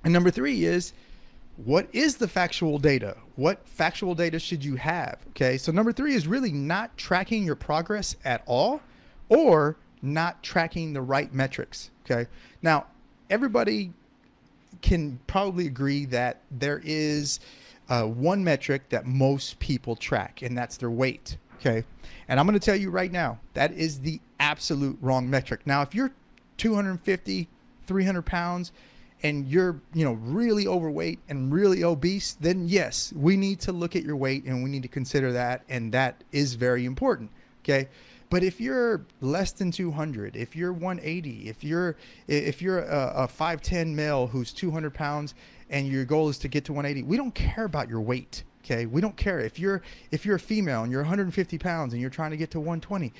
And number three is, what is the factual data? What factual data should you have? Okay. So number three is really not tracking your progress at all, or not tracking the right metrics. Okay. Now, everybody can probably agree that there is one metric that most people track, and that's their weight. Okay. And I'm going to tell you right now, that is the absolute wrong metric. Now, if you're 250, 300 pounds, and you're, really overweight and really obese, then yes, we need to look at your weight and we need to consider that. And that is very important. Okay. But if you're less than 200, if you're 180, if you're a 5'10" male who's 200 pounds and your goal is to get to 180, we don't care about your weight. Okay. We don't care if you're a female and you're 150 pounds and you're trying to get to 120,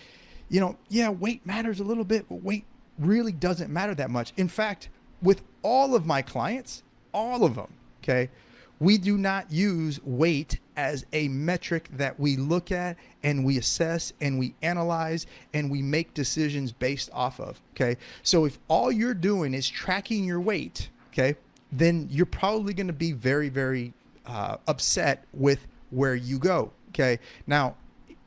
yeah, weight matters a little bit, but weight really doesn't matter that much. In fact, with all of my clients, all of them, okay, we do not use weight as a metric that we look at and we assess and we analyze and we make decisions based off of. Okay. So if all you're doing is tracking your weight, okay, then you're probably going to be very, very upset with where you go. Okay. Now,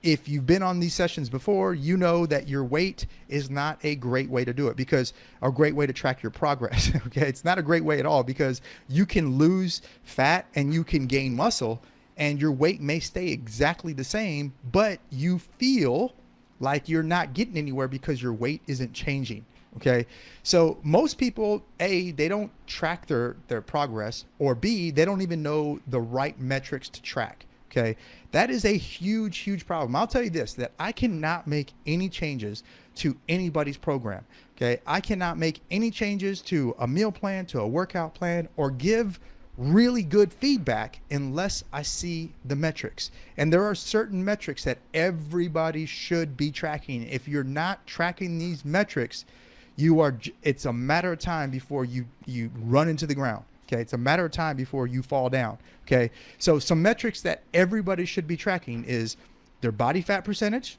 if you've been on these sessions before, you know that your weight is not a great way to do it, because a great way to track your progress. Okay. It's not a great way at all, because you can lose fat and you can gain muscle and your weight may stay exactly the same, but you feel like you're not getting anywhere because your weight isn't changing. Okay. So most people, A, they don't track their progress, or B, they don't even know the right metrics to track. Okay. That is a huge, huge problem. I'll tell you this, that I cannot make any changes to anybody's program. Okay. I cannot make any changes to a meal plan, to a workout plan, or give really good feedback unless I see the metrics. And there are certain metrics that everybody should be tracking. If you're not tracking these metrics, it's a matter of time before you run into the ground. Okay. It's a matter of time before you fall down. Okay. So some metrics that everybody should be tracking is their body fat percentage,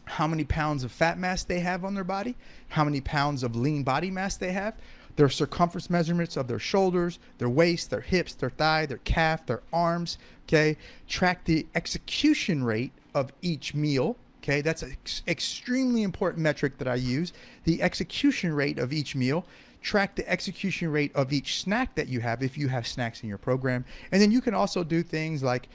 how many pounds of fat mass they have on their body, how many pounds of lean body mass they have, their circumference measurements of their shoulders, their waist, their hips, their thigh, their calf, their arms. Okay. Track the execution rate of each meal. Okay. That's an extremely important metric that I use. The execution rate of each meal. Track the execution rate of each snack that you have, if you have snacks in your program. And then you can also do things like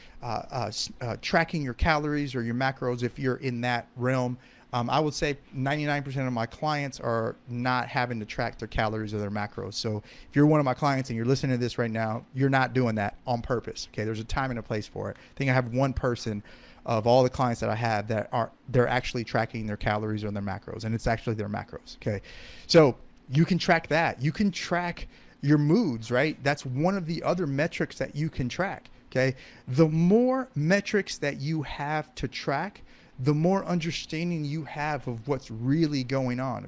tracking your calories or your macros if you're in that realm. I would say 99% of my clients are not having to track their calories or their macros. So if you're one of my clients and you're listening to this right now, you're not doing that on purpose. Okay. There's a time and a place for it. I think I have one person of all the clients that I have they're actually tracking their calories or their macros, and it's actually their macros. Okay. So you can track that. You can track your moods, right? That's one of the other metrics that you can track. Okay. The more metrics that you have to track, the more understanding you have of what's really going on.